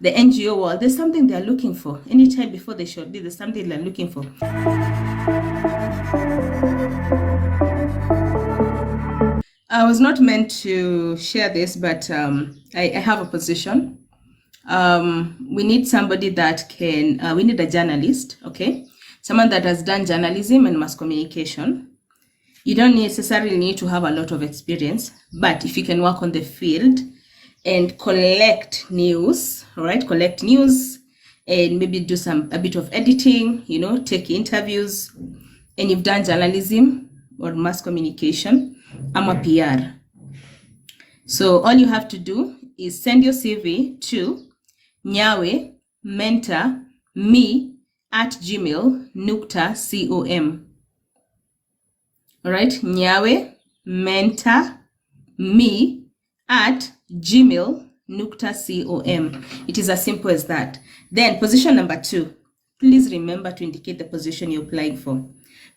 the NGO world, there's something they're looking for. Anytime before they shortlist, there's something they're looking for. I was not meant to share this, but I have a position. We need somebody that can, we need a journalist, okay? Someone that has done journalism and mass communication. You don't necessarily need to have a lot of experience, but if you can work on the field and collect news, all right? Collect news and maybe do a bit of editing, you know, take interviews, and you've done journalism or mass communication, I'm a PR. So all you have to do is send your CV to nyawe mentor me at gmail.com. All right, nyawe mentor me at gmail.com. It is as simple as that. Then position number 2, please remember to indicate the position you're applying for.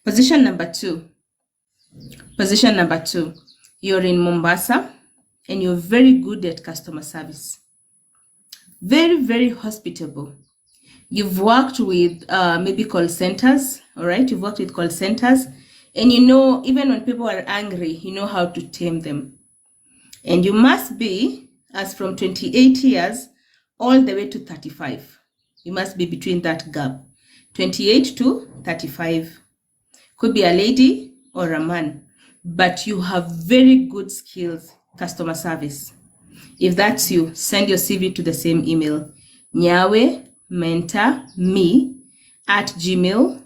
Position number 2, you're in Mombasa and you're very good at customer service. Very, very hospitable. You've worked with maybe call centers, all right? You've worked with call centers, and you know, even when people are angry, you know how to tame them. And you must be, as from 28 years all the way to 35. You must be between that gap, 28 to 35. Could be a lady or a man, but you have very good skills, customer service. If that's you, send your CV to the same email, nyawe mentor me at gmail.com.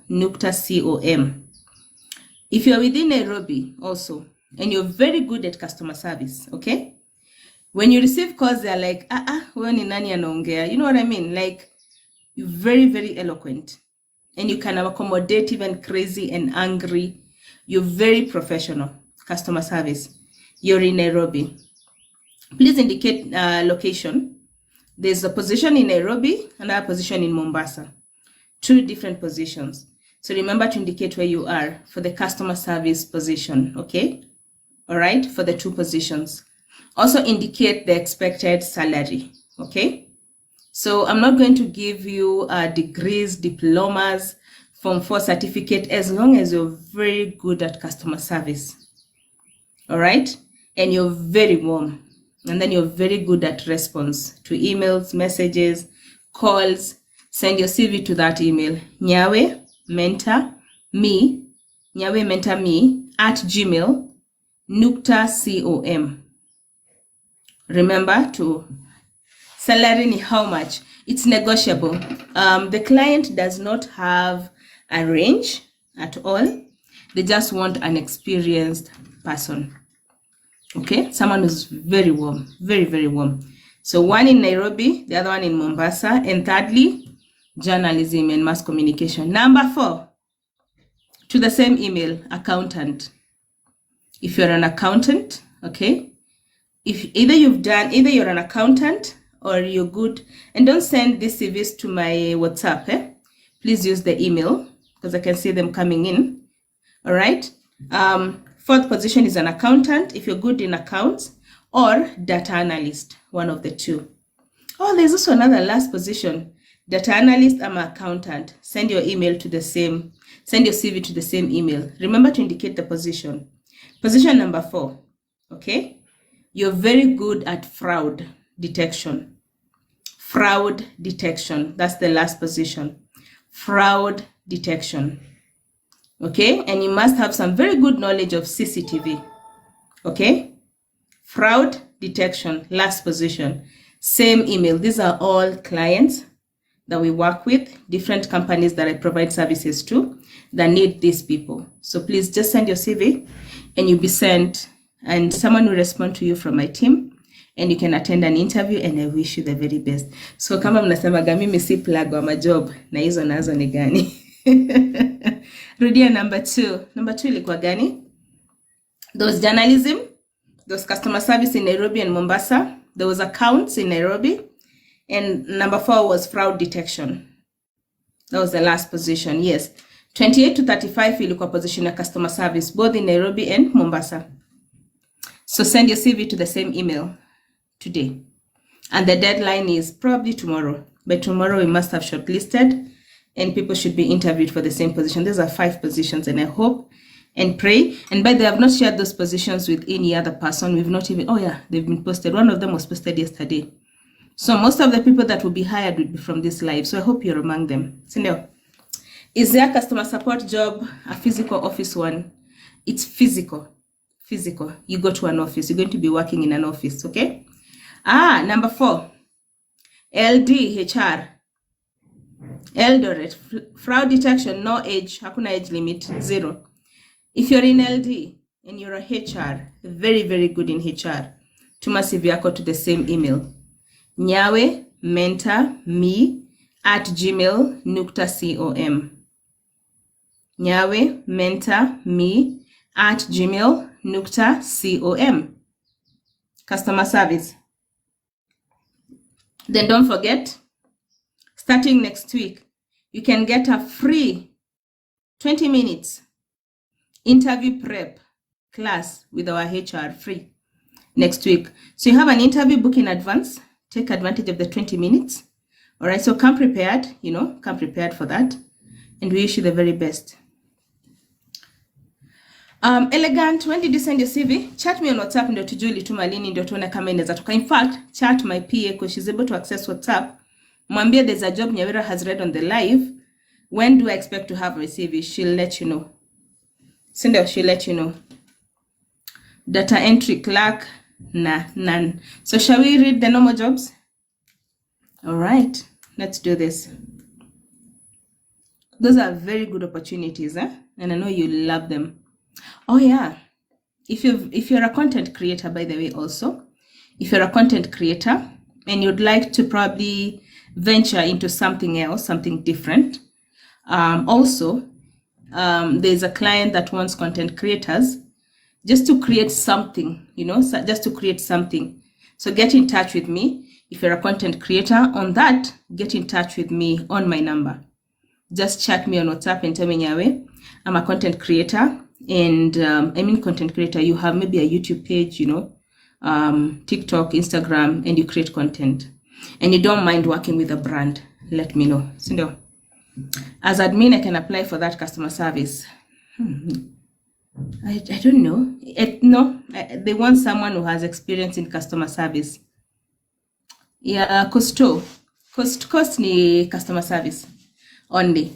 If you're within Nairobi also, and you're very good at customer service, okay? When you receive calls, they're like, wewe ni nani anaongea? You know what I mean? Like, you're very, very eloquent. And you can accommodate even crazy and angry. You're very professional. Customer service. You're in Nairobi. Please indicate location. There's a position in Nairobi, another position in Mombasa. 2 different positions. So remember to indicate where you are for the customer service position, okay? All right, for the 2 positions. Also indicate the expected salary, okay? So I'm not going to give you degrees, diplomas, Form 4 certificate, as long as you're very good at customer service, all right? And you're very warm, and then you're very good at response to emails, messages, calls. Send your CV to that email, nyawe mentor me at gmail.com. Remember to salary ni how much? It's negotiable. The client does not have a range at all. They just want an experienced person. Okay, someone who's very warm, very, very warm. So 1 in Nairobi, the other one in Mombasa, and thirdly, journalism and mass communication. Number 4, to the same email, accountant. If you're an accountant, okay, if either you're an accountant or you're good, and don't send these CVs to my WhatsApp, please use the email because I can see them coming in. All right. 4th position is an accountant if you're good in accounts, or data analyst, one of the 2. Oh, there's also another last position, data analyst. I'm an accountant. Send your email to the same, send your CV to the same email. Remember to indicate the position. Position number 4, okay? You're very good at fraud detection. Fraud detection, that's the last position. Fraud detection, okay? And you must have some very good knowledge of CCTV, okay? Fraud detection, last position, same email. These are all clients that we work with, different companies that I provide services to that need these people. So please just send your CV and you'll be sent, and someone will respond to you from my team, and you can attend an interview, and I wish you the very best. So kama mnasemaga mimi si plug wa majob, na hizo nazo ni gani? Rudia number 2. Number 2 ilikuwa gani? There was journalism, there was customer service in Nairobi and Mombasa, there was accounts in Nairobi, and number 4 was fraud detection. That was the last position, yes. 28 to 35 ilikuwa position ya customer service, both in Nairobi and Mombasa. So send your CV to the same email today. And the deadline is probably tomorrow. By tomorrow, we must have shortlisted and people should be interviewed for the same position. These are 5 positions, and I hope and pray. And by the way, I have not shared those positions with any other person. We've not even, oh yeah, they've been posted. One of them was posted yesterday. So most of the people that will be hired will be from this live. So I hope you're among them. Sindio. Is there a customer support job, a physical office one? It's physical. Physical. You go to an office. You're going to be working in an office, okay? Number 4. LD, HR. Eldoret. Fraud detection, no age. Hakuna age limit, 0. If you're in LD and you're a HR, very, very good in HR, tuma CV yako to the same email. Nyawe mentor me at gmail.com. Nyawe mentor me at gmail.com. Customer service. Then don't forget, starting next week, you can get a free 20 minutes interview prep class with our HR free next week. So you have an interview book in advance. Take advantage of the 20 minutes. All right, so come prepared, come prepared for that. And we wish you the very best. Elegant, when did you send your CV? Chat me on WhatsApp ndio tujue lituma lini ndio tuone kama inaweza toka. In fact, chat my PA because she's able to access WhatsApp. Mwambie there's a job Nyawira has read on the live. When do I expect to have my CV? She'll let you know. Sindio, she'll let you know. Data entry clerk, none. So shall we read the normal jobs? All right, let's do this. Those are very good opportunities, and I know you love them. Oh yeah, if you're a content creator, by the way, also, if you're a content creator and you'd like to probably venture into something else, something different, there's a client that wants content creators just to create something, just to create something. So get in touch with me. If you're a content creator on that, get in touch with me on my number. Just chat me on WhatsApp and tell me, Nyawe, I'm a content creator. And content creator, you have maybe a YouTube page, TikTok, Instagram, and you create content. And you don't mind working with a brand, let me know. So, as admin, I can apply for that customer service. I don't know. They want someone who has experience in customer service. Yeah, cost ni customer service only.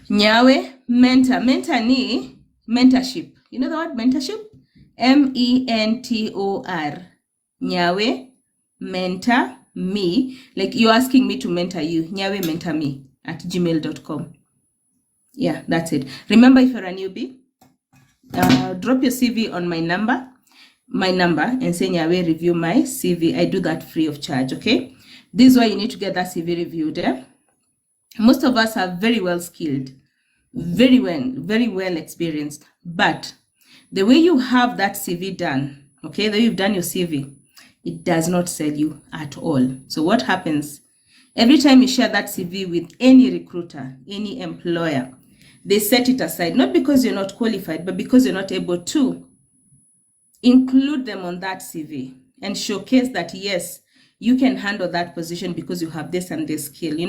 Nyawe, mentor ni mentorship. You know the word mentorship? mentor. Nyawe, mentor me. Like you're asking me to mentor you. Nyawe, mentor me at gmail.com. Yeah, that's it. Remember, if you're a newbie, drop your CV on my number, and say, Nyawe, review my CV. I do that free of charge, okay? This is why you need to get that CV reviewed. Most of us are very well skilled, very well experienced, but the way you have that CV done, okay, the way you've done your CV, it does not sell you at all. So what happens? Every time you share that CV with any recruiter, any employer, they set it aside, not because you're not qualified, but because you're not able to include them on that CV and showcase that, yes, you can handle that position because you have this and this skill. You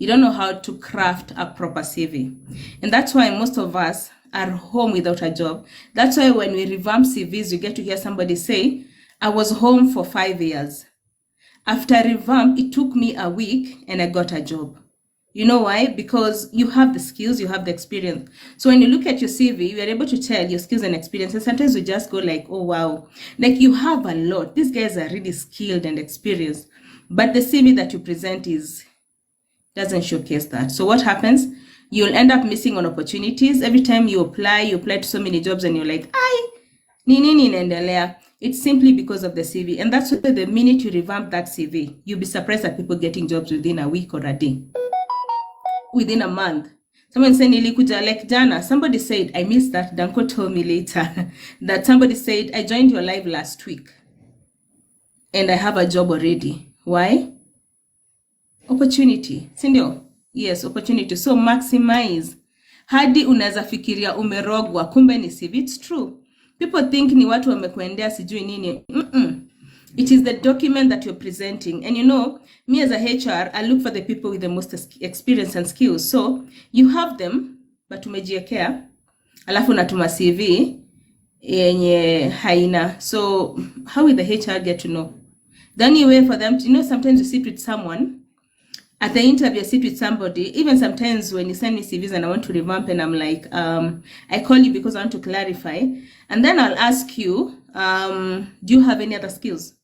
don't know how to craft a proper CV. And that's why most of us are home without a job. That's why when we revamp CVs, you get to hear somebody say, I was home for 5 years. After revamp, it took me a week and I got a job. You know why? Because you have the skills, you have the experience. So when you look at your CV, you are able to tell your skills and experience. And sometimes we just go like, oh, wow. Like you have a lot. These guys are really skilled and experienced. But the CV that you present doesn't showcase that. So what happens? You'll end up missing on opportunities. Every time you apply to so many jobs and you're like, nini inaendelea. It's simply because of the CV. And that's why the minute you revamp that CV, you'll be surprised at people getting jobs within a week or a day. Within a month. Someone said, nilikuja like jana. Somebody said, I missed that. Danko told me later that somebody said, I joined your live last week and I have a job already. Why? Opportunity. Sindio? Yes, opportunity. So maximize. Hadi unaweza fikiria umerogwa, kumbe ni CV. It's true. People think ni watu wamekuendea sijui nini. It is the document that you're presenting. And you know, me as a HR, I look for the people with the most experience and skills. So you have them, but umejiekea, alafu natuma CV yenye haina. So how will the HR get to know? The only way for them to, you know, sometimes you sit with someone, at the interview, I sit with somebody, even sometimes when you send me CVs and I want to revamp and I'm like, I call you because I want to clarify. And then I'll ask you, do you have any other skills?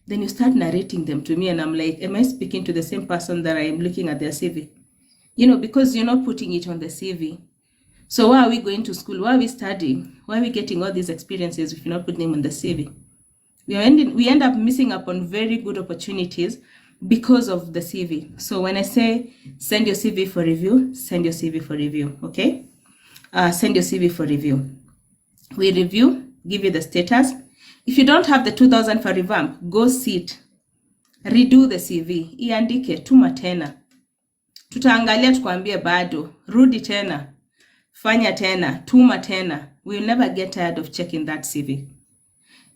Then you start narrating them to me and I'm like, am I speaking to the same person that I am looking at their CV? You know, because you're not putting it on the CV. So why are we going to school? Why are we studying? Why are we getting all these experiences if you're not putting them on the CV? We end up missing up on very good opportunities because of the CV. So when I say send your CV for review, send your CV for review, okay? Send your CV for review. We review, give you the status. If you don't have the 2000 for revamp, go sit, redo the CV, iandike, tuma tena. Tutaangalia tukwambie bado, rudi tena, fanya tena, tuma tena. We'll never get tired of checking that CV.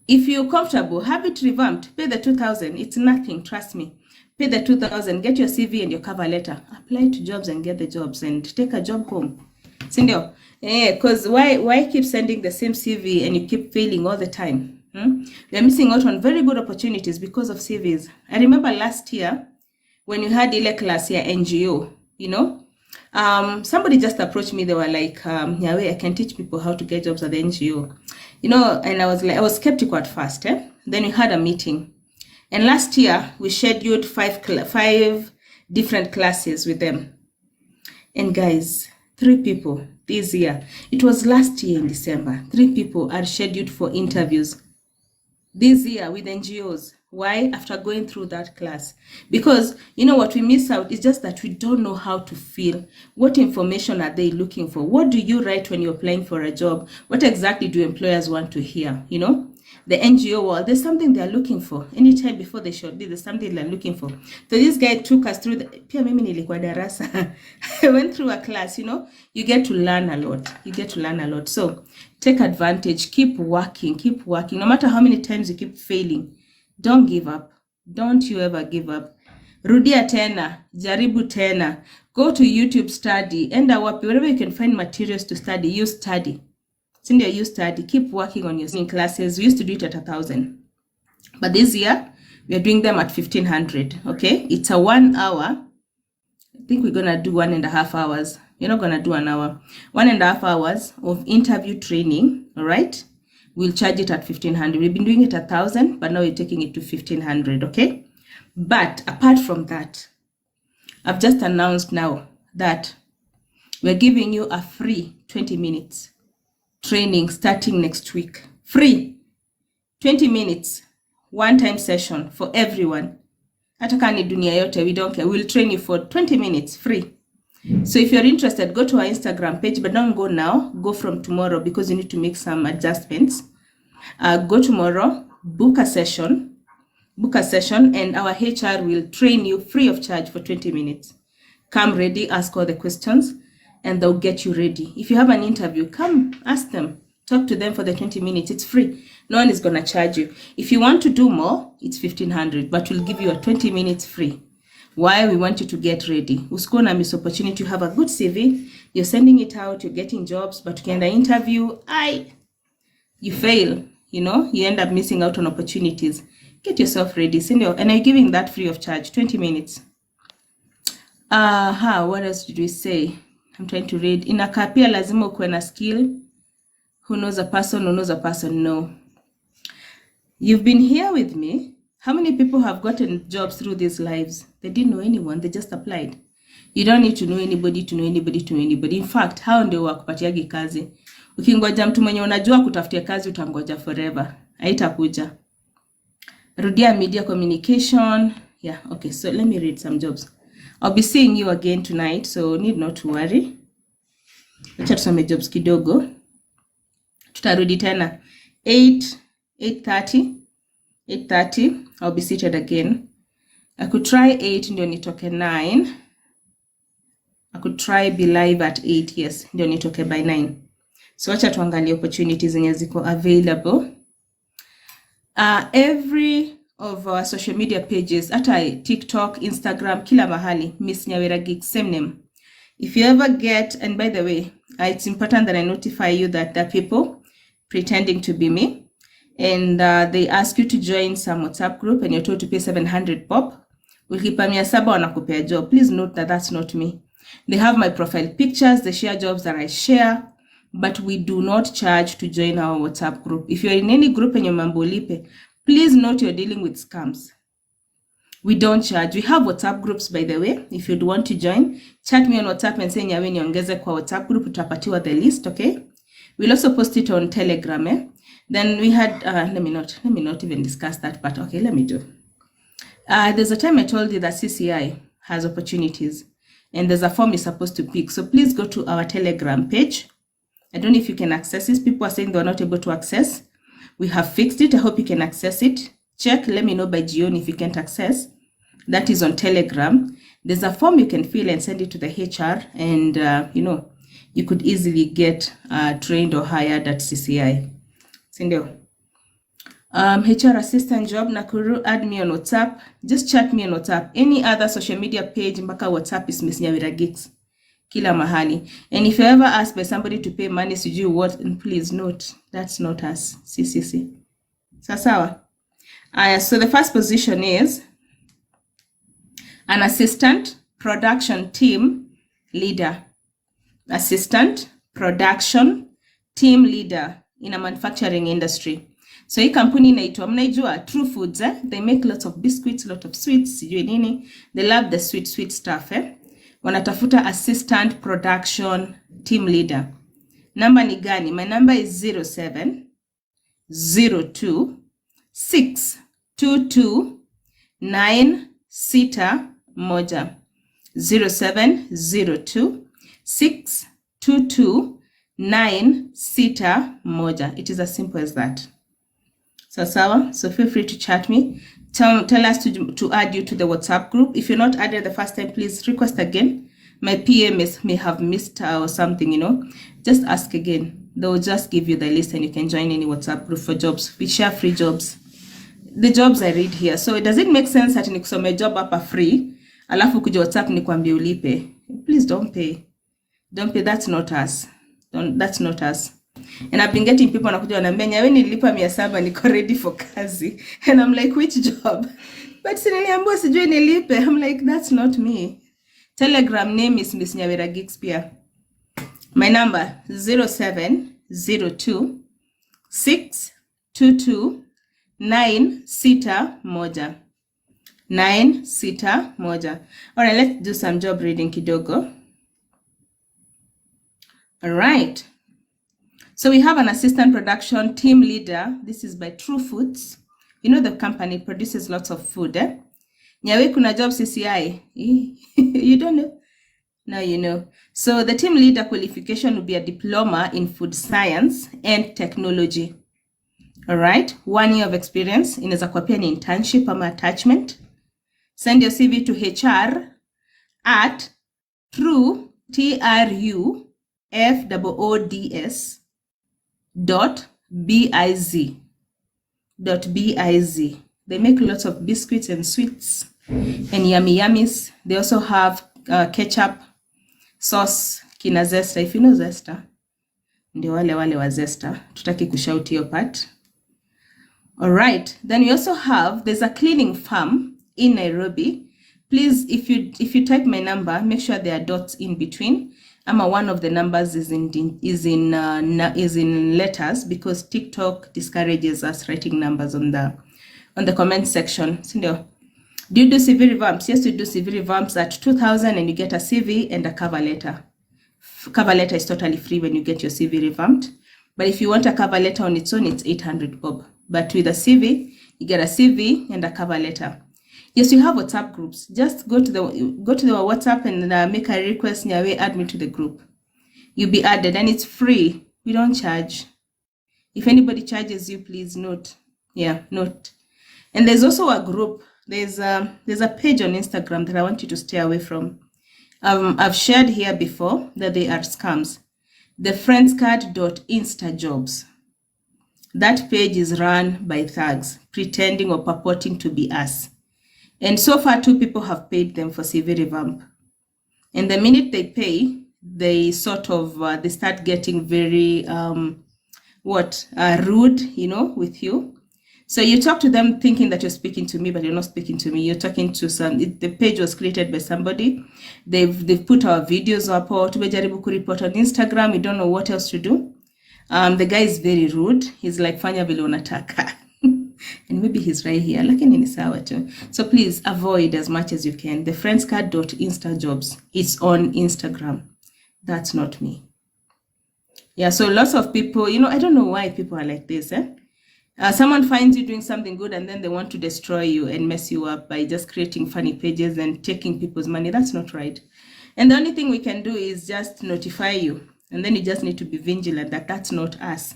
If you're comfortable, have it revamped, pay the 2000. It's nothing, trust me. Pay the 2000, get your CV and your cover letter. Apply to jobs and get the jobs and take a job home. Sindio? Because why keep sending the same CV and you keep failing all the time? We're missing out on very good opportunities because of CVs. I remember last year when you had ile class here, NGO, you know, somebody just approached me. They were like, Yahweh, I can teach people how to get jobs at the NGO. You know, and I was skeptical at first. Then we had a meeting. And last year, we scheduled five different classes with them. And guys, 3 people this year. It was last year in December. 3 people are scheduled for interviews this year with NGOs. Why? After going through that class. Because, you know, what we miss out is just that we don't know how to feel. What information are they looking for? What do you write when you're applying for a job? What exactly do employers want to hear? You know, the NGO world, there's something they're looking for. Anytime before they should be, there's something they're looking for. So this guy took us through Pia mimi nilikuwa darasa. I went through a class, you know, you get to learn a lot. You get to learn a lot. So take advantage, keep working. No matter how many times you keep failing, don't give up. Don't you ever give up. Rudia tena, jaribu tena. Go to YouTube, study. Enda wapi, wherever you can find materials to study, you study. Cindy, you study. Keep working on your classes. We used to do it at 1000. But this year, we are doing them at 1500. Okay? It's a 1 hour. I think we're going to do 1.5 hours. You're not going to do an hour. 1.5 hours of interview training. All right? We'll charge it at 1500. We've been doing it at 1000, but now we're taking it to 1500, okay? But apart from that, I've just announced now that we're giving you a free 20 minutes training starting next week. Free 20 minutes, one-time session for everyone. Hata kama ni dunia yote, we don't care. We'll train you for 20 minutes free. So if you're interested, go to our Instagram page, but don't go now. Go from tomorrow because you need to make some adjustments. Go tomorrow, book a session, and our HR will train you free of charge for 20 minutes. Come ready, ask all the questions, and they'll get you ready. If you have an interview, come ask them. Talk to them for the 20 minutes. It's free. No one is going to charge you. If you want to do more, it's 1500, but we'll give you a 20 minutes free. Why? We want you to get ready. Usikona miss opportunity. You have a good CV. You're sending it out. You're getting jobs. But ukienda interview, you fail. You know, you end up missing out on opportunities. Get yourself ready. And I'm giving that free of charge. 20 minutes. What else did we say? I'm trying to read. Inakaa pia lazima ukuwe na skill. Who knows a person? No. You've been here with me. How many people have gotten jobs through these lives? They didn't know anyone. They just applied. You don't need to know anybody to know anybody. In fact, hao ndio wakupatiagi kazi. Ukingoja mtu mwenye unajua kutafutia kazi utangoja forever. Haitakuja. Rudia media communication. Yeah, okay. So let me read some jobs. I'll be seeing you again tonight, so need not to worry. Acha tusome jobs kidogo. Tutarudi tena 8:30. I'll be seated again. I could try 8 ndio nitoke 9. I could try be live at 8, yes, ndio nitoke by 9. So acha tuangalie opportunities zenye ziko available. Every of our social media pages, hata TikTok, Instagram, kila mahali, Miss Nyawira Geeks, same name. If you ever get, and by the way, it's important that I notify you that there are people pretending to be me, and they ask you to join some WhatsApp group and you're told to pay 700 pop. Ukipa 700 wanakupea job. Please note that that's not me. They have my profile pictures, they share jobs that I share, but we do not charge to join our WhatsApp group. If you're in any group and you're mambo lipe, please note you're dealing with scams. We don't charge. We have WhatsApp groups, by the way. If you'd want to join, chat me on WhatsApp and say Nyawe niongeze kwa WhatsApp group, utapatiwa the list, okay? We'll also post it on Telegram, eh? Then we had, let me not even discuss that part. Okay, let me do. There's a time I told you that CCI has opportunities and there's a form you're supposed to pick. So please go to our Telegram page. I don't know if you can access this. People are saying they're not able to access. We have fixed it. I hope you can access it. Check, let me know by Gion if you can't access. That is on Telegram. There's a form you can fill and send it to the HR, and you could easily get trained or hired at CCI. Sindio. HR assistant job, Nakuru, add me on WhatsApp. Just chat me on WhatsApp. Any other social media page, mpaka WhatsApp is Miss Nyawira Geeks. Kila mahali. And if you ever asked by somebody to pay money, sijui what, please note, that's not us. CCC. Sasawa. So the first position is an assistant production team leader. Assistant production team leader in a manufacturing industry. So hii kampuni inaitwa, mnaijua, True Foods, eh? They make lots of biscuits, lot of sweets, sijui nini. They love the sweet stuff, eh? Wanatafuta assistant production team leader. Number ni gani? My number is 07 02 622 961. 07 02 622 961. It is as simple as that. So feel free to chat me. Tell us to add you to the WhatsApp group. If you're not added the first time, please request again. My PMs may have missed or something, Just ask again. They'll just give you the list and you can join any WhatsApp group for jobs. We share free jobs. The jobs I read here. So it doesn't make sense that nikusome job hapa free. Alafu kuja WhatsApp nikwambie ulipe. Please don't pay. Don't pay. That's not us. That's not us. And I've been getting people wanakuja wanambia Nyawe nilipa 700 niko ready for kazi. And I'm like, which job? But siniliambiwa sijui nilipe. I'm like, that's not me. Telegram name is Miss Nyawira Geeks pia. My number 07 02 622 961. 961. All right, let's do some job reading kidogo. All right. So we have an assistant production team leader. This is by True Foods. You know the company produces lots of food, eh? Nyawe kuna job CCI. You don't know? Now you know. So the team leader qualification will be a diploma in food science and technology. All right. 1 year of experience. Inaweza kuwa pia ni internship ama attachment. Send your CV to HR at true.biz. They make lots of biscuits and sweets and yummies. They also have ketchup, sauce, kina Zesta. If you know Zesta, ndio wale wa Zesta. Tutaki kushout hiyo part. All right. Then we also have, there's a cleaning firm in Nairobi. Please, if you type my number, make sure there are dots in between. One of the numbers is in letters because TikTok discourages us writing numbers on the comment section. Do you do CV revamps? Yes, we do CV revamps at 2,000 and you get a CV and a cover letter. Cover letter is totally free when you get your CV revamped. But if you want a cover letter on its own, it's 800 bob. But with a CV, you get a CV and a cover letter. Yes, you have WhatsApp groups. Just go to the WhatsApp and make a request. Nyawe, add me to the group. You'll be added and it's free. We don't charge. If anybody charges you, please note. Yeah, note. And there's also a group. There's a page on Instagram that I want you to stay away from. I've shared here before that they are scams. The friendscard.instajobs. That page is run by thugs pretending or purporting to be us. And so far, 2 people have paid them for CV revamp. And the minute they pay, they sort of, they start getting very, rude, with you. So you talk to them thinking that you're speaking to me, but you're not speaking to me. You're talking to the page was created by somebody. They've put our videos up, or tumejaribu kuripot on Instagram. We don't know what else to do. The guy is very rude. He's like, fanya vile unataka. And maybe he's right here. Lakini ni sawa tu. So please avoid as much as you can. The friendscard.instajobs. It's on Instagram. That's not me. Yeah, so lots of people, I don't know why people are like this. Someone finds you doing something good and then they want to destroy you and mess you up by just creating funny pages and taking people's money. That's not right. And the only thing we can do is just notify you. And then you just need to be vigilant that that's not us.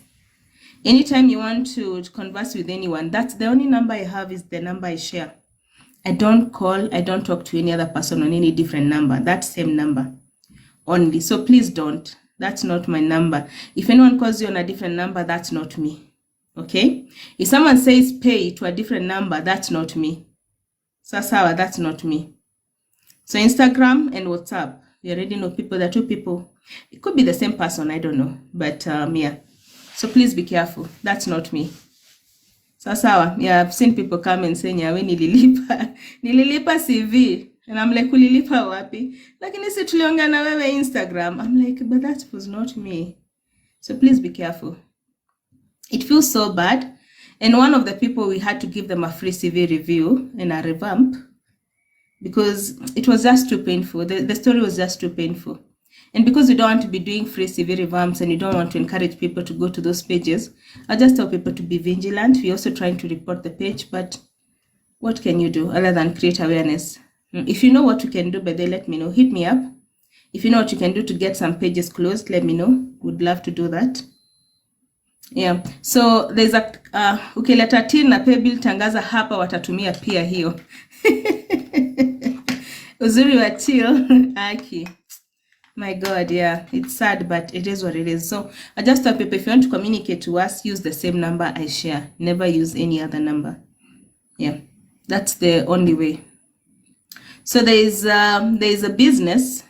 Anytime you want to converse with anyone, that's the only number I have is the number I share. I don't call, I don't talk to any other person on any different number. That same number only. So please don't. That's not my number. If anyone calls you on a different number, that's not me. Okay? If someone says pay to a different number, that's not me. Sasawa, that's not me. So Instagram and WhatsApp, you already know people. There are 2 people. It could be the same person, I don't know. But yeah. So please be careful. That's not me. Sasawa, yeah, I've seen people come and say, nyawe nililipa CV. And I'm like, ulilipa wapi? Lakini si tuliongea na wewe Instagram. I'm like, but that was not me. So please be careful. It feels so bad. And one of the people, we had to give them a free CV review and a revamp because it was just too painful. The story was just too painful. And because we don't want to be doing free CV revamps and you don't want to encourage people to go to those pages, I just tell people to be vigilant. We're also trying to report the page, but what can you do other than create awareness? If you know what you can do, but then let me know. Hit me up. If you know what you can do to get some pages closed, let me know. Would love to do that. Yeah. So there's a ukileta till na pay bill tangaza hapa watatumia pia hiyo. Uzuri wa till aki. My God, yeah, it's sad, but it is what it is. So I just tell people, if you want to communicate to us, use the same number I share. Never use any other number. Yeah, that's the only way. So there is a business,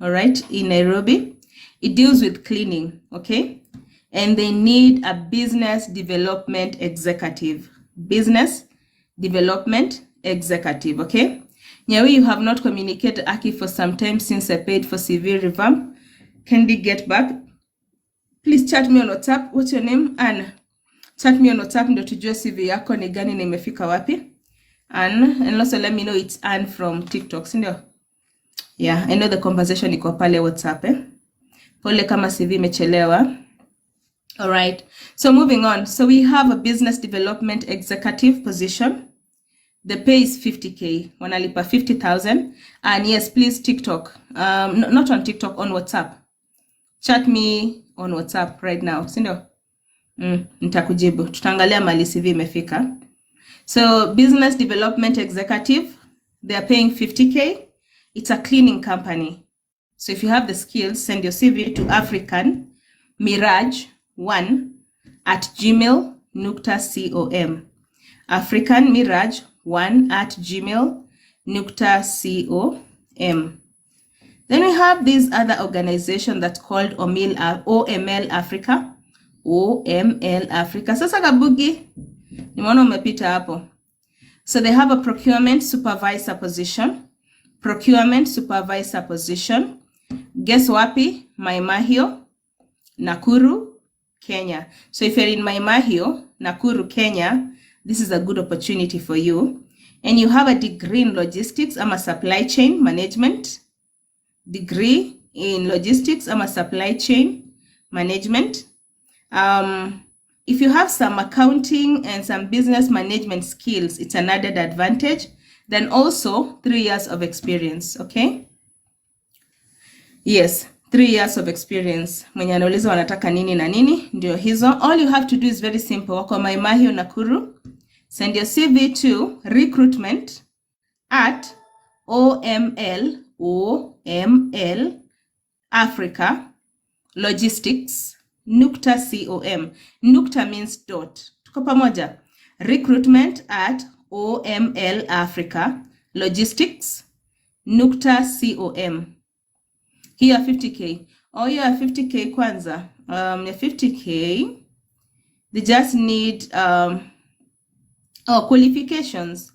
all right, in Nairobi. It deals with cleaning, okay? And they need a business development executive. Business development executive, okay? Nyawe, you have not communicated Aki for some time since I paid for CV revamp. Can we get back? Please chat me on WhatsApp. What's your name? Anna. Chat me on WhatsApp ndo tujue CV yako ni gani na imefika wapi. And also let me know it's Anne from TikTok, sindio? Yeah, I know the conversation iko pale WhatsApp, Pole kama CV imechelewa. All right. So moving on. So we have a business development executive position. The pay is 50K. Wanalipa 50,000. And yes, please TikTok. Not on TikTok, on WhatsApp. Chat me on WhatsApp right now. Sindio? Nitakujibu. Tutaangalia mali CV imefika. So business development executive, they are paying 50K. It's a cleaning company. So if you have the skills, send your CV to African Mirage 1@gmail.com. African Mirage 1@gmail.com. Then we have this other organization that's called OML Africa. OML Africa. Sasa kabugi, nimeona umepita hapo. So they have a procurement supervisor position. Procurement supervisor position. Guess wapi? Mai Mahiu, Nakuru, Kenya. So if you're in Mai Mahiu, Nakuru, Kenya, this is a good opportunity for you. And you have a degree in logistics, a supply chain management. Degree in logistics, a supply chain management. If you have some accounting and some business management skills, it's an added advantage. Then also 3 years of experience, okay? Yes, 3 years of experience. Mwenye anauliza wanataka nini na nini, ndio hizo. All you have to do is very simple. Wako Mai Mahiu, Nakuru. Send your CV to recruitment@OML Africa Logistics .com. Nukta means dot. Tuko pamoja. Recruitment at OML Africa Logistics .com. Here 50K. Oh yeah, 50K kwanza. 50K. They just need qualifications.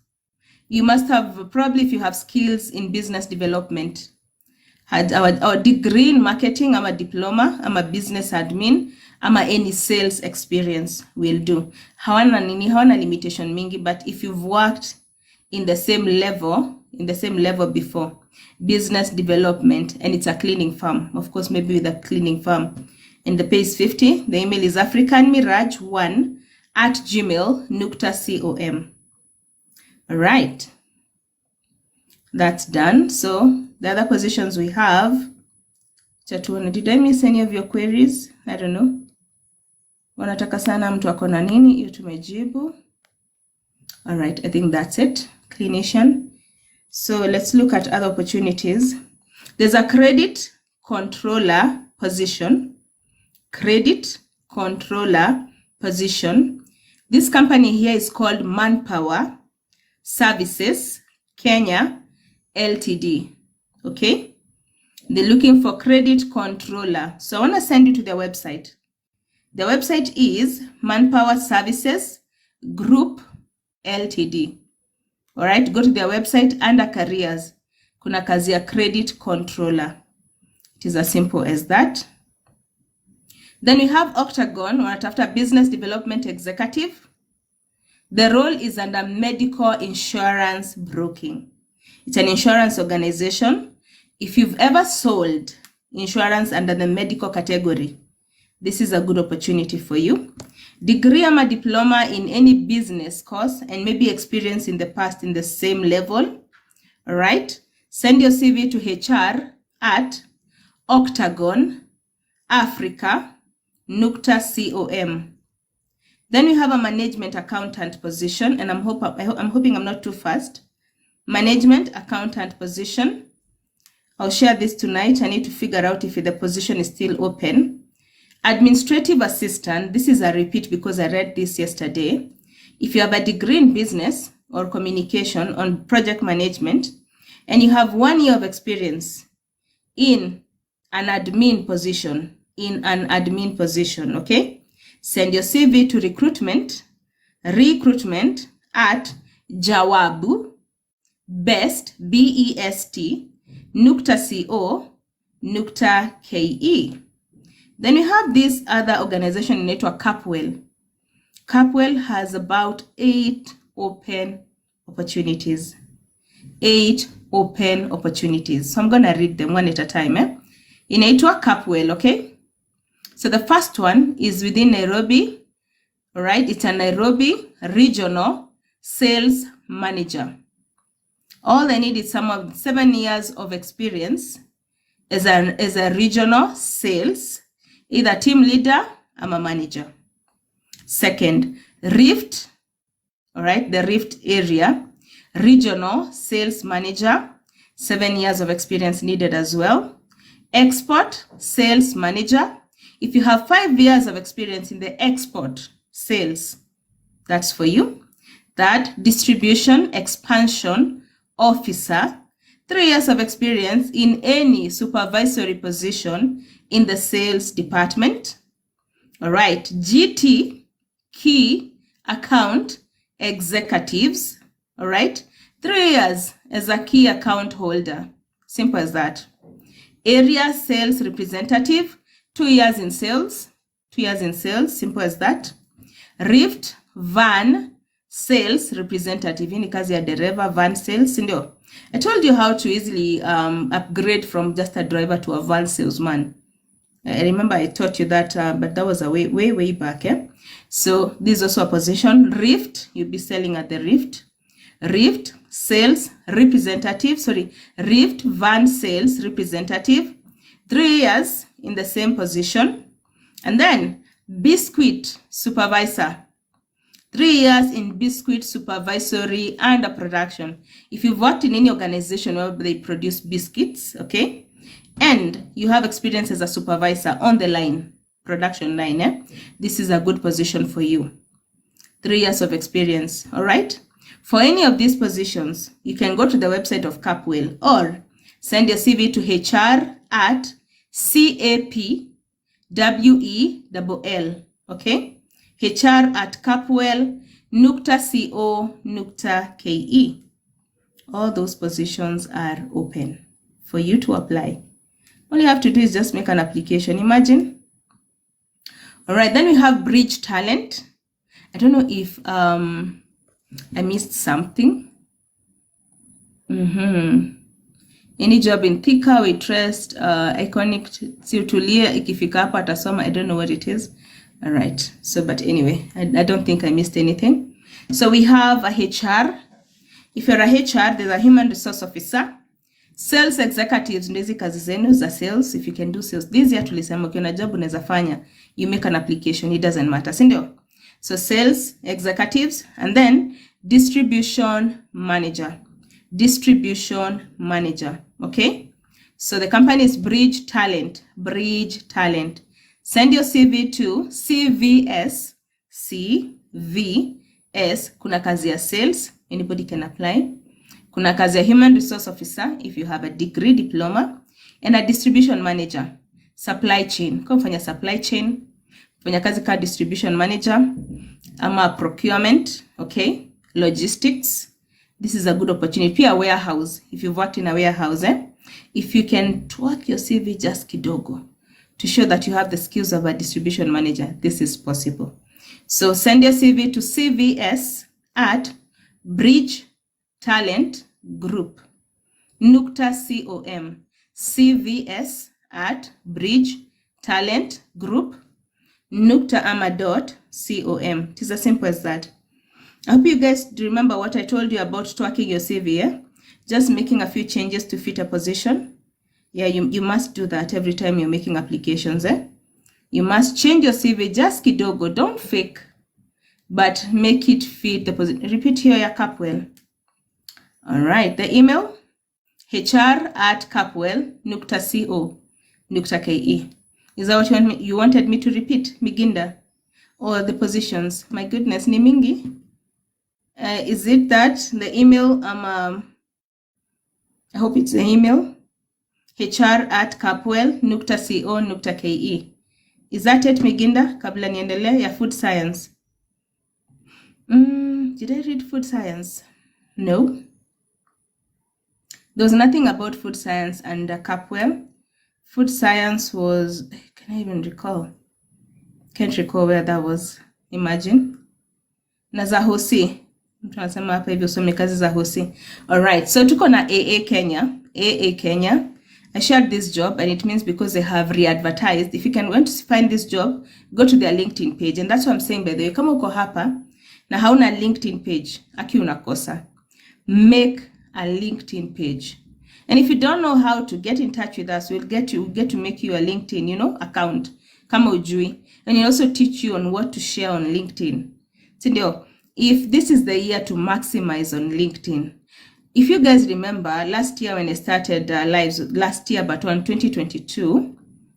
You must have, probably if you have skills in business development, had our degree in marketing, a diploma, a business admin, any sales experience will do. Hawana limitation mingi, but if you've worked in the same level before, business development, and it's a cleaning firm, of course, maybe with a cleaning firm, and the pay is 50, the email is africanmirage1@gmail.com. All right, that's done. So the other positions we have, did I miss any of your queries? I don't know. Wanataka sana mtu ako na nini, hiyo tumejibu. All right, I think that's it. Clinician. So let's look at other opportunities. There's a credit controller position. Credit controller position. This company here is called Manpower Services Kenya Ltd. Okay, they're looking for credit controller. So I want to send you to their website. The website is Manpower Services Group Ltd. All right, go to their website, under careers kuna kazi ya credit controller. It is as simple as that. Then we have Octagon, after business development executive. The role is under medical insurance broking. It's an insurance organization. If you've ever sold insurance under the medical category, this is a good opportunity for you. Degree or diploma in any business course and maybe experience in the past in the same level. All right. Send your CV to HR@octagonafrica.com. Then we have a management accountant position, and I'm hoping I'm not too fast. Management accountant position. I'll share this tonight. I need to figure out if the position is still open. Administrative assistant. This is a repeat because I read this yesterday. If you have a degree in business or communication on project management, and you have 1 year of experience in an admin position, okay? Send your CV to recruitment@jawab.co.ke. Then we have this other organization inaitwa Capwell. Capwell has about 8 open opportunities. 8 open opportunities. So I'm going to read them one at a time. Inaitwa Capwell, okay? So the first one is within Nairobi. All right, it's a Nairobi regional sales manager. All they need is 7 years of experience as a regional sales, either team leader or a manager. Second, Rift, all right, the Rift area, regional sales manager, 7 years of experience needed as well. Export sales manager. If you have 5 years of experience in the export sales, that's for you. That distribution expansion officer, 3 years of experience in any supervisory position in the sales department. All right, GT, key account executives. All right, 3 years as a key account holder. Simple as that. Area sales representative, 2 years in sales. 2 years in sales, simple as that. Rift van sales representative, ini kazi ya dereva van sales, ndio. I told you how to easily upgrade from just a driver to a van salesman. I remember I taught you that, but that was a way back. So this is also a position. Rift, you'll be selling at the Rift. Rift sales representative, Rift van sales representative, 3 years in the same position. And then biscuit supervisor, 3 years in biscuit supervisory and production. If you've worked in any organization where they produce biscuits, okay, and you have experience as a supervisor on the line, production line, this is a good position for you. 3 years of experience, all right? For any of these positions, you can go to the website of Capwell or send your CV to HR@CAPWELL, okay? HR@capwell.co.ke. All those positions are open for you to apply. All you have to do is just make an application, imagine. All right, then we have Bridge Talent. I don't know if I missed something. Any job in Thika, we trust, iconic, Tulia, ikifika hapa atasoma, I don't know what it is. All right, so but anyway, I don't think I missed anything. So we have a HR. If you're a HR, there's a human resource officer. Sales executives, ndizi kazi zenu za sales. If you can do sales, this year tulisema ukiona job unaweza fanya, you make an application, it doesn't matter, si ndio? So sales executives, and then distribution manager. Distribution manager, okay? So the company is Bridge Talent. Bridge Talent. Send your CV to CVS. Kuna kazi ya sales, anybody can apply. Kuna kazi ya human resource officer if you have a degree, diploma, and a distribution manager. Supply chain. Kwa mfanya supply chain, fanya kazi ka distribution manager, ama procurement, okay? Logistics. This is a good opportunity. Pia warehouse, if you've worked in a warehouse, if you can twerk your CV just kidogo to show that you have the skills of a distribution manager, this is possible. So send your CV to CVS@bridgetalentgroup.com. CVS@bridgetalentgroup.com. It is as simple as that. I hope you guys remember what I told you about twerking your CV, Just making a few changes to fit a position. Yeah, you must do that every time you're making applications, You must change your CV just kidogo, don't fake, but make it fit the position. Repeat here, ya Capwell. All right, the email, hr@capwell.co.ke. Is that what you wanted me to repeat, Miginda? Or the positions? My goodness, ni mingi. Is it that the email? I hope it's the email, hr@capwell.co.ke. Is that it, Miginda? Kabla niendelee ya food science. Did I read food science? No. There was nothing about food science under Capwell. Food science was, can I even recall? Can't recall where that was. Imagine. Na za hosi. Tunasema hapa hivyo some kazi za hosi. All right. So tuko na AA Kenya. AA Kenya. I shared this job, and it means because they have re-advertised. If you can want to find this job, go to their LinkedIn page. And that's what I'm saying, by the way. Kama uko hapa na hauna LinkedIn page, aki unakosa. Make a LinkedIn page. And if you don't know how to get in touch with us, we'll get to make you a LinkedIn, account. Kama ujui. And we'll also teach you on what to share on LinkedIn. Sindio, if this is the year to maximize on LinkedIn. If you guys remember, last year when I started lives, last year, but on 2022,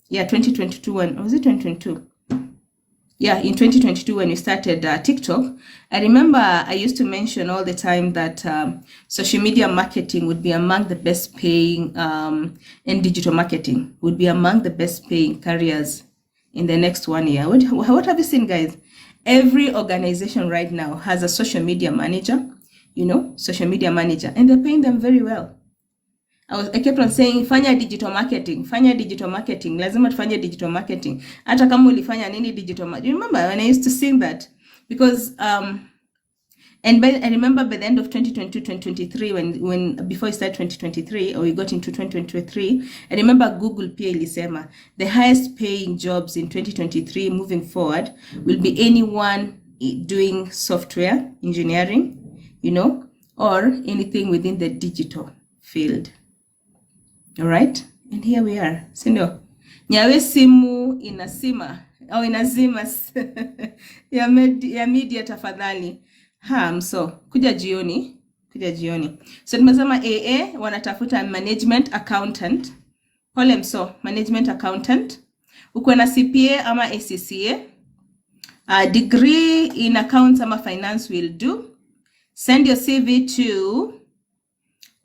yeah, 2022, was it 2022? Yeah, in 2022 when we started TikTok, I remember I used to mention all the time that social media marketing would be among the best paying, and digital marketing would be among the best paying careers in the next 1 year. What have you seen, guys? Every organization right now has a social media manager, social media manager, and they're paying them very well. I kept on saying, fanya digital marketing, lazima tufanye digital marketing. Hata kama ulifanya nini digital marketing. You remember when I used to sing that? Because, I remember by the end of 2022, 2023, when before I started 2023, or we got into 2023, I remember Google pia ilisema, the highest paying jobs in 2023 moving forward will be anyone doing software engineering, or anything within the digital field. All right, and here we are. Sindo, nyawe simu inasima au inazima ya media tafadhali. So kuja jioni. So tumesema AA wanatafuta management accountant. Management accountant Uko na CPA ama ACCA. Degree in accounts ama finance will do. Send your CV to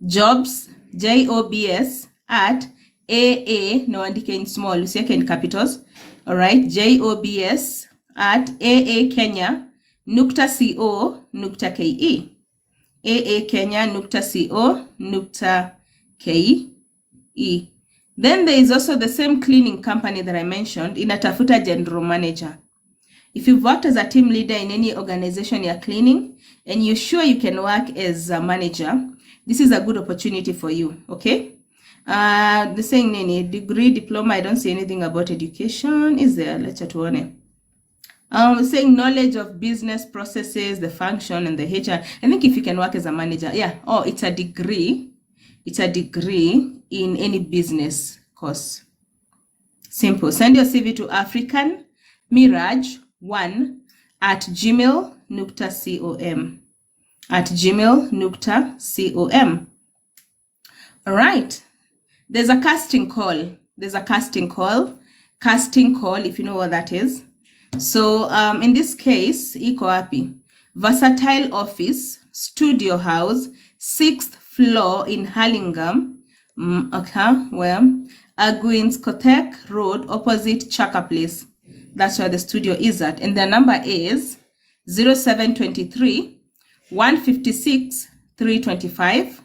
jobs, JOBS at AA, no andike in small, usiweke in capitals. All right, JOBS at aakenya.co.ke. aakenya.co.ke. Then there is also the same cleaning company that I mentioned, inatafuta general manager. If you've worked as a team leader in any organization you're cleaning and you're sure you can work as a manager, this is a good opportunity for you, okay? The saying nini, degree, diploma, I don't see anything about education. Is there? Let's chat one. Saying knowledge of business processes, the function, and the HR. I think if you can work as a manager, yeah. Oh, it's a degree. It's a degree in any business course. Simple. Send your CV to africanmirage1@gmail.com. @gmail.com. All right. There's a casting call. Casting call, if you know what that is. So in this case, iko wapi? Versatile office, studio house, 6th floor in Hurlingham. Okay, well, Aguins Kotek Road, opposite Chaka Place. That's where the studio is at. And the number is 0723 156 325.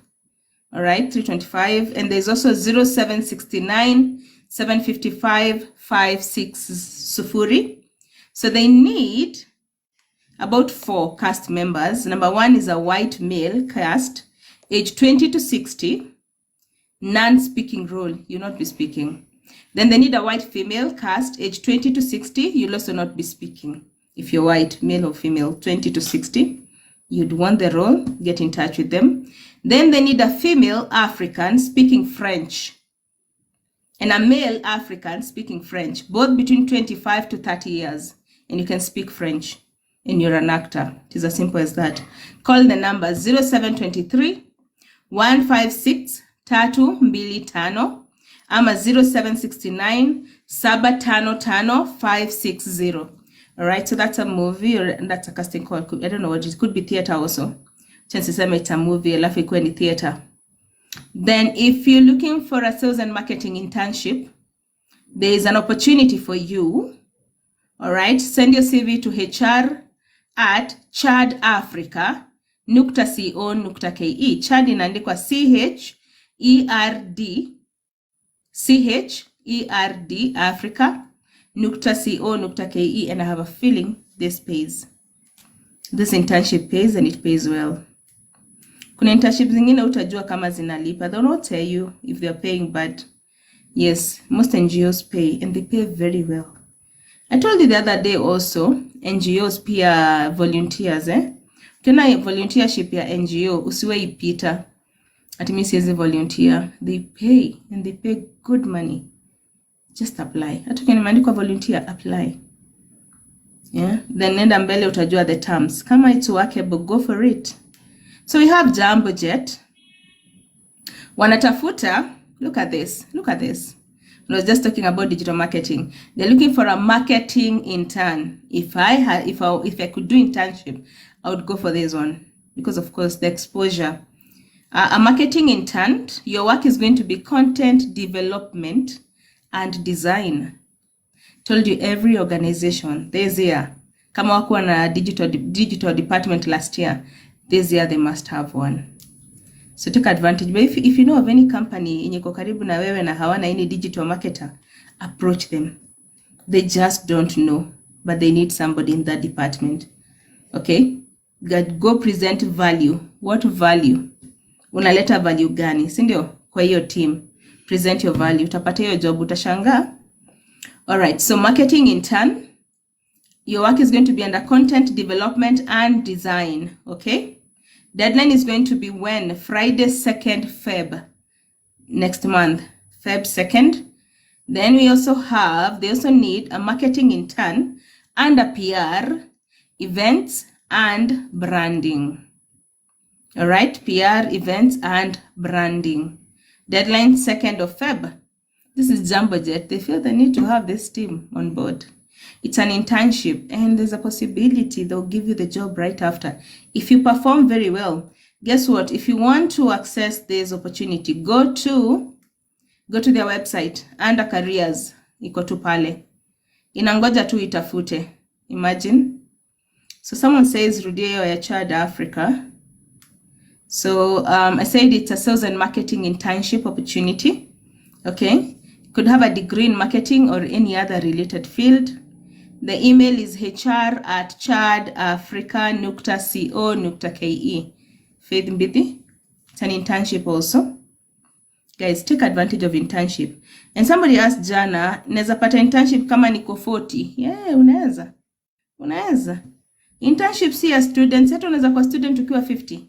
All right, 325. And there's also 0769 755 560. So they need about 4 cast members. Number 1 is a white male cast, age 20 to 60, non-speaking role. You'll not be speaking. Then they need a white female cast, age 20 to 60. You'll also not be speaking. If you're white, male or female, 20 to 60, you'd want the role. Get in touch with them. Then they need a female African speaking French and a male African speaking French, both between 25 to 30 years. And you can speak French and you're an actor. It is as simple as that. Call the number 0723 156 325 ama 0769 755 560. All right, so that's a movie, or that's a casting call. I don't know what it could be. Theater also. Chances are it's a movie, alafu ikuwe ni theater. Then if you're looking for a sales and marketing internship, there is an opportunity for you. All right, send your CV to hr@chadafrica.co.ke. Chad inaandikwa CHERD Africa.co.ke, and I have a feeling this pays. This internship pays, and it pays well. Kuna internship zingine utajua kama zinalipa. They'll not tell you if they're paying, but yes, most NGOs pay, and they pay very well. I told you the other day also, NGOs pia volunteers, Tuna volunteership ya NGO, usiwe ipita. Ati mimi siwezi volunteer. They pay, and they pay good money. Just apply. Hata kama imeandikwa volunteer, apply. Yeah, then nenda mbele utajua the terms. Kama it's workable, go for it. So we have Jambo Jet. Wanatafuta, look at this. I was just talking about digital marketing. They're looking for a marketing intern. If I could do internship, I would go for this one because of course the exposure. A marketing intern, your work is going to be content development and design. Told you every organization this year, kama wakuwa na digital department last year, this year they must have one. So take advantage. But if you know of any company yenye iko karibu na wewe na hawana any digital marketer, approach them. They just don't know, but they need somebody in that department. Okay? Go present value. What value? Unaleta value gani? Si ndio? Kwa hiyo team. Present your value. Utapata hiyo job, utashangaa. All right. So marketing intern. Your work is going to be under content development and design. Okay? Deadline is going to be when? Friday, 2nd Feb. Next month. Feb 2nd. Then they also need a marketing intern and a PR, events and branding. All right, PR, events and branding. Deadline 2nd of Feb. This is Jumbo Jet. They feel the need to have this team on board. It's an internship, and there's a possibility they'll give you the job right after. If you perform very well, guess what? If you want to access this opportunity, go to their website under careers. Iko tu pale. Inangoja tu itafute. Imagine. So someone says Rudio ya Chad Africa. So I said it's a sales and marketing internship opportunity. Okay. Could have a degree in marketing or any other related field. The email is hr@chadafrica.co.ke. Faith Mbidi. It's an internship also. Guys, take advantage of internship. And somebody asked Jana, neza pata internship kama niko 40. Yeah, unaweza. Internship si ya students, hata unaweza kwa student ukiwa 50.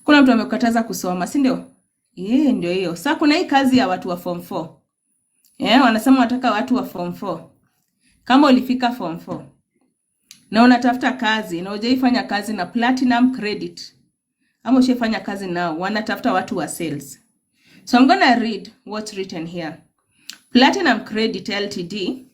Kuna mtu amekataza kusoma, si ndio? Ndio hiyo. Sasa kuna hii kazi ya watu wa form 4. Wanasema wataka watu wa form 4. Kama ulifika form 4 na unatafuta kazi na hujaifanya kazi na platinum credit, ama ushafanya kazi nao, wanatafuta watu wa sales. So I'm gonna read what's written here. Platinum Credit Ltd,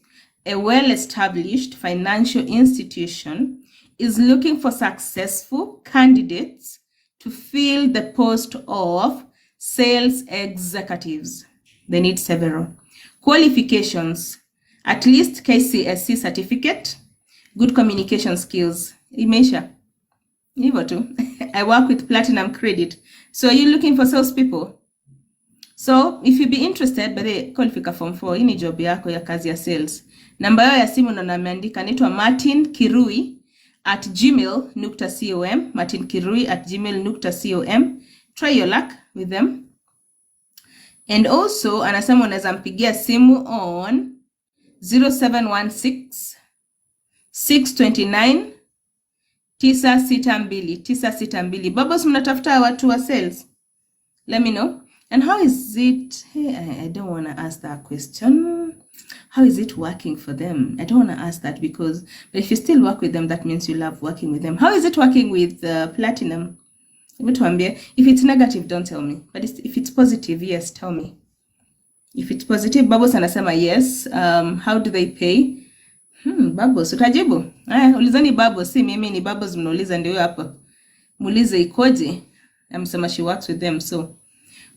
a well-established financial institution, is looking for successful candidates to fill the post of sales executives. They need several. Qualifications: at least KCSE certificate, good communication skills. Imeisha. Hivyo tu. I work with Platinum Credit. So are you looking for sales people? So if you be interested, by the qualify form 4, hii ni job yako ya kazi ya sales. Namba yao ya simu na nameandika naitwa martinkirui@gmail.com, martinkirui@gmail.com. Try your luck with them. And also anasema unaweza mpigia simu on 0716 629 962. Babos, mnatafuta watu wa sales? Let me know. And how is it? Hey, I don't want to ask that question. How is it working for them? I don't want to ask that because, but if you still work with them, that means you love working with them. How is it working with Platinum? If it's negative, don't tell me. But if it's positive, yes, tell me. If it's positive, Babos anasema yes. How do they pay? Babos, utajibu? Ulizani Babos, si mimi ni Babos mnauliza ndio hapa. Muulize ikoje? Amesema she works with them, so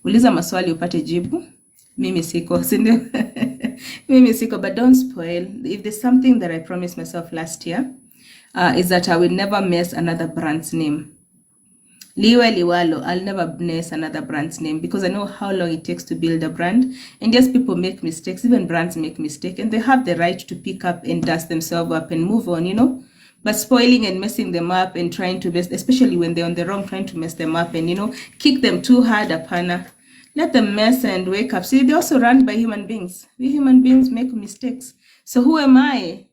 uliza maswali upate jibu. Mimi siko, si ndio? Mimi siko, but don't spoil. If there's something that I promised myself last year, is that I will never mess another brand's name. Liwe liwalo, I'll never mess another brand's name because I know how long it takes to build a brand. And yes, people make mistakes, even brands make mistakes, and they have the right to pick up and dust themselves up and move on, you know. But spoiling and messing them up and trying to mess, especially when they're on the wrong, trying to mess them up and, you know, kick them too hard apana. Let them mess and wake up. See, they're also run by human beings. We human beings make mistakes. So who am I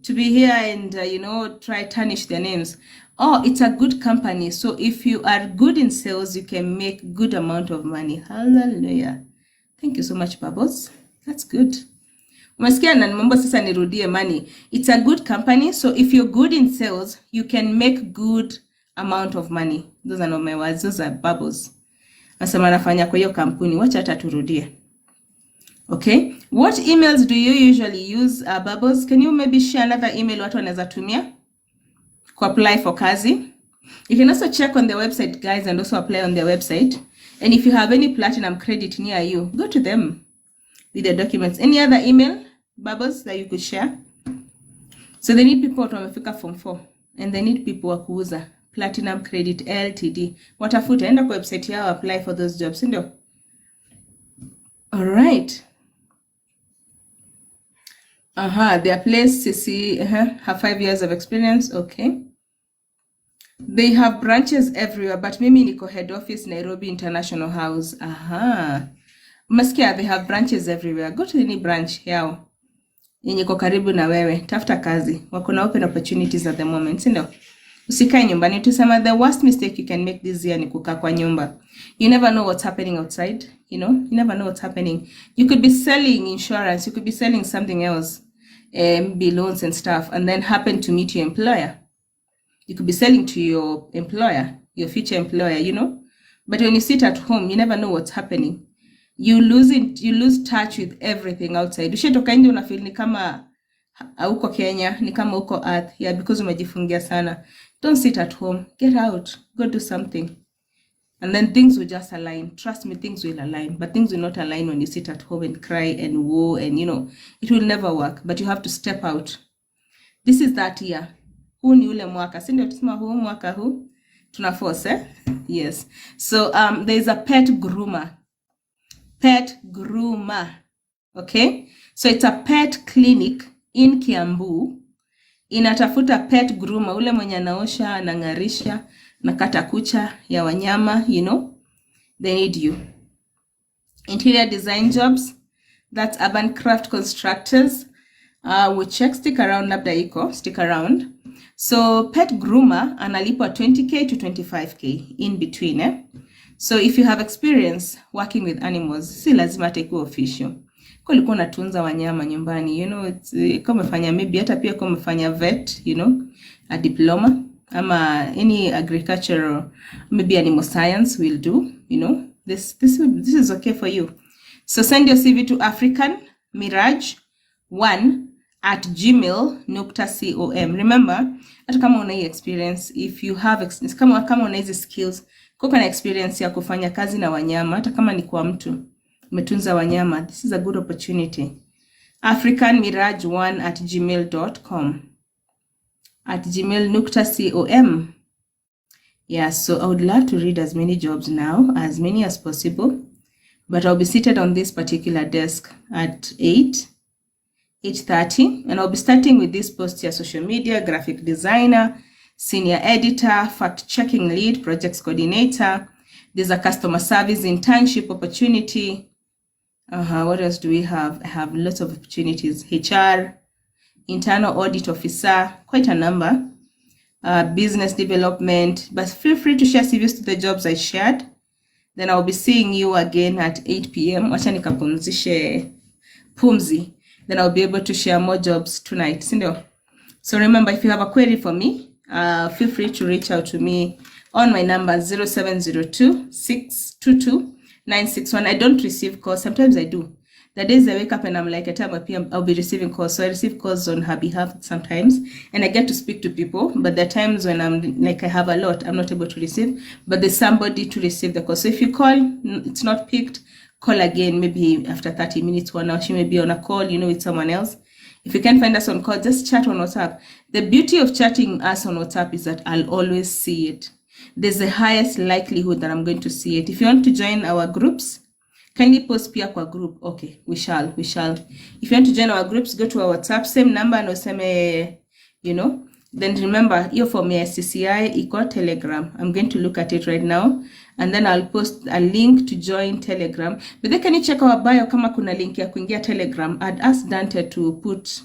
to be here and, you know, try tarnish their names? Oh, it's a good company. So if you are good in sales, you can make good amount of money. Hallelujah. Thank you so much, Babos. That's good. Umesikia na mambo sasa nirudie money. It's a good company. So if you're good in sales, you can make good amount of money. Those are not my words. Those are Babos. Nasema nafanya kwa hiyo kampuni. Wacha hata turudie. Okay. What emails do you usually use, Babos? Can you maybe share another email watu wanaweza tumia ku apply for kazi? You can also check on their website, guys, and also apply on their website. And if you have any Platinum Credit near you, go to them with the documents. Any other email, Babos, that you could share? So they need people watu wamefika form 4 and they need people wa kuuza Platinum Credit Ltd. Watafuta, enda kwa website yao, apply for those jobs, ndio? All right. Their place to see, have 5 years of experience. Okay. They have branches everywhere, but mimi niko head office Nairobi International House. Umesikia, they have branches everywhere. Go to any branch yao yenye iko karibu na wewe, tafuta kazi. Wako na open opportunities at the moment, si ndio? Usikae nyumbani. Tusema the worst mistake you can make this year ni kukaa kwa nyumba. You never know what's happening outside, you know? You never know what's happening. You could be selling insurance, you could be selling something else, be loans and stuff, and then happen to meet your employer. You could be selling to your employer, your future employer, you know? But when you sit at home, you never know what's happening. you lose touch with everything outside. Ushatoka nje una feel ni kama uko Kenya, ni kama uko Earth. Yeah, because umejifungia sana. Don't sit at home. Get out. Go do something. And then things will just align. Trust me, things will align. But things will not align when you sit at home and cry and woe and, you know, it will never work. But you have to step out. This is that year. Huu ni ule mwaka. Si ndio tusema huu mwaka huu? Tuna force, Yes. So, there's a pet groomer. Pet groomer. Okay? So, it's a pet clinic in Kiambu. Inatafuta pet groomer. Ule mwenye anaosha, anangarisha, nakata kucha ya wanyama, you know. They need you. Interior design jobs. That's urban craft constructors. We check, stick around, labda iko, stick around. So pet groomer analipwa 20k to 25k in between, So if you have experience working with animals, si lazima take official. Kwa ulikuwa unatunza wanyama nyumbani, you know, it's kama umefanya maybe hata pia kama umefanya vet, you know, a diploma ama any agricultural, maybe animal science will do, you know. This is okay for you. So send your CV to africanmirage1@gmail.com. Remember, hata kama una experience, if you have kama una hizi skills, kwa na experience ya kufanya kazi na wanyama, hata kama ni kwa mtu umetunza wanyama, this is a good opportunity. africanmirage1@gmail.com. @gmail.com. Yeah, so I would love to read as many jobs now, as many as possible. But I'll be seated on this particular desk at 8:30, and I'll be starting with this post here: social media, graphic designer, senior editor, fact-checking lead, projects coordinator. There's a customer service internship opportunity. What else do we have? I have lots of opportunities. HR, internal audit officer, quite a number. Business development, but feel free to share CVs to the jobs I shared. Then I'll be seeing you again at 8 p.m. Wacha nikapumzishe pumzi. Then I'll be able to share more jobs tonight. So remember, if you have a query for me, feel free to reach out to me on my number 0702-622-961. I don't receive calls. Sometimes I do. The days I wake up and I'm like, at time I'll be receiving calls. So I receive calls on her behalf sometimes, and I get to speak to people. But there are times when I'm like, I have a lot, I'm not able to receive, but there's somebody to receive the call. So if you call, it's not picked, call again, maybe after 30 minutes, 1 hour, she may be on a call, you know, with someone else. If you can't find us on call, just chat on WhatsApp. The beauty of chatting us on WhatsApp is that I'll always see it. There's the highest likelihood that I'm going to see it. If you want to join our groups, kindly post pia kwa group. Okay, we shall. If you want to join our groups, go to our WhatsApp, same number, no same, you know. Then remember, here for me, CCI, iko Telegram. I'm going to look at it right now, and then I'll post a link to join Telegram. But then can you check our bio kama kuna link ya kuingia Telegram? I'd ask Dante to put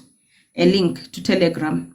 a link to Telegram.